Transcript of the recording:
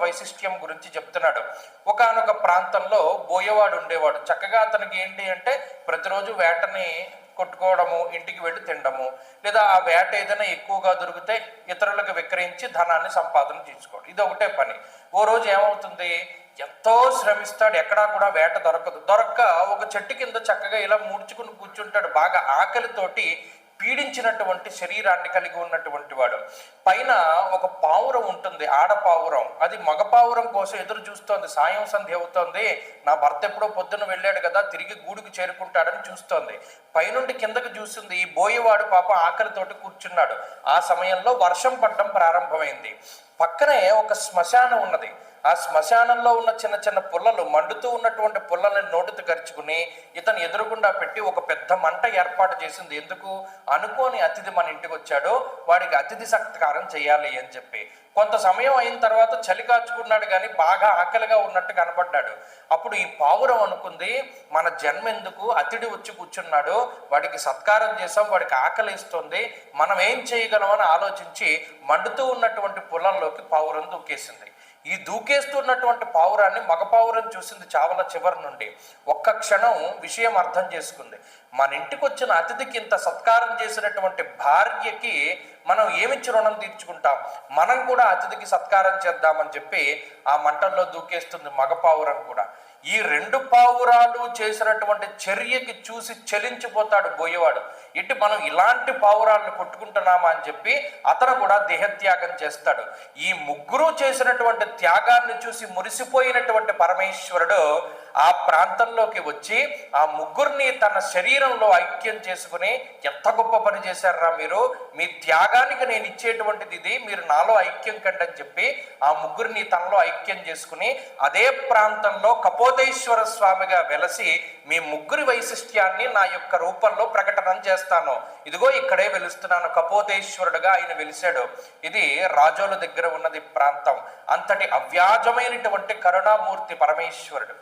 వైశిష్ట్యం గురించి చెప్తున్నాడు. ఒకానొక ప్రాంతంలో బోయవాడు ఉండేవాడు. చక్కగా అతనికి ఏంటి అంటే ప్రతిరోజు వేటని కొట్టుకోవడము, ఇంటికి వెళ్ళి తినడము, లేదా ఆ వేట ఏదైనా ఎక్కువగా దొరికితే ఇతరులకు విక్రయించి ధనాన్ని సంపాదన చేసుకోవడం, ఇది ఒకటే పని. ఓ రోజు ఏమవుతుంది, ఎంతో శ్రమిస్తాడు, ఎక్కడా కూడా వేట దొరక్క ఒక చెట్టు కింద చక్కగా ఇలా ముడుచుకుని కూర్చుంటాడు. బాగా ఆకలితోటి పీడించినటువంటి శరీరాన్ని కలిగి ఉన్నటువంటి వాడు. పైన ఒక పావురం ఉంటుంది, ఆడపావురం. అది మగ పావురం కోసం ఎదురు చూస్తోంది. సాయం సంధ్య అవుతోంది, నా భర్త ఎప్పుడో పొద్దున వెళ్ళాడు కదా, తిరిగి గూడుకు చేరుకుంటాడని చూస్తోంది. పైనుండి కిందకు చూస్తుంది. ఈ బోయేవాడు పాప ఆకలితోటి కూర్చున్నాడు. ఆ సమయంలో వర్షం పడడం ప్రారంభమైంది. పక్కనే ఒక శ్మశానం ఉన్నది. ఆ శ్మశానంలో ఉన్న చిన్న చిన్న పుల్లలు, మండుతూ ఉన్నటువంటి పుల్లలను నోటితో గరుచుకుని ఇతను ఎదురుగుండా పెట్టి ఒక పెద్ద మంట ఏర్పాటు చేసింది. ఎందుకు? అనుకోని అతిథి మన ఇంటికి వచ్చాడు, వాడికి అతిథి సత్కారం చేయాలి అని చెప్పి. కొంత సమయం అయిన తర్వాత చలి కాచుకున్నాడు, కానీ బాగా ఆకలిగా ఉన్నట్టు కనపడ్డాడు. అప్పుడు ఈ పావురం అనుకుంది, మన జన్మ ఎందుకు, అతిథి వచ్చి కూర్చున్నాడు, వాడికి సత్కారం చేసాం, వాడికి ఆకలి ఇస్తుంది, మనం ఏం చేయగలమని ఆలోచించి మండుతూ ఉన్నటువంటి పుల్లల్లోకి పావురం దూకేసింది. ఈ దూకేస్తున్నటువంటి పావురాన్ని మగ పావురం చూసింది చావల చివరి నుండి. ఒక్క క్షణం విషయం అర్థం చేసుకుంది. మన ఇంటికి వచ్చిన అతిథికి ఇంత సత్కారం చేసినటువంటి భార్యకి మనం ఏమిచ్చి రుణం తీర్చుకుంటాం, మనం కూడా అతిథికి సత్కారం చేద్దామని చెప్పి ఆ మంటల్లో దూకేస్తుంది మగ పావురం కూడా. ఈ రెండు పావురాలు చేసినటువంటి చర్యకి చూసి చలించిపోతాడు బోయేవాడు. ఇటు మనం ఇలాంటి పావురాలను కొట్టుకుంటున్నామా అని చెప్పి అతను కూడా దేహత్యాగం చేస్తాడు. ఈ ముగ్గురు చేసినటువంటి త్యాగాన్ని చూసి మురిసిపోయినటువంటి పరమేశ్వరుడు ఆ ప్రాంతంలోకి వచ్చి ఆ ముగ్గురిని తన శరీరంలో ఐక్యం చేసుకుని, ఎంత గొప్ప పని చేశారా మీరు, మీ త్యాగానికి నేను ఇచ్చేటువంటిది ఇది, మీరు నాలో ఐక్యం కండి అని చెప్పి ఆ ముగ్గురిని తనలో ఐక్యం చేసుకుని అదే ప్రాంతంలో కపోతేశ్వర స్వామిగా వెలసి మీ ముగ్గురి వైశిష్ట్యాన్ని నా యొక్క రూపంలో ప్రకటన చేస్తాను, ఇదిగో ఇక్కడే వెలుస్తున్నాను, కపోతేశ్వరుడుగా ఆయన వెలిశాడు. ఇది రాజోల దగ్గర ఉన్నది ప్రాంతం. అంతటి అవ్యాజమైనటువంటి కరుణామూర్తి పరమేశ్వరుడు.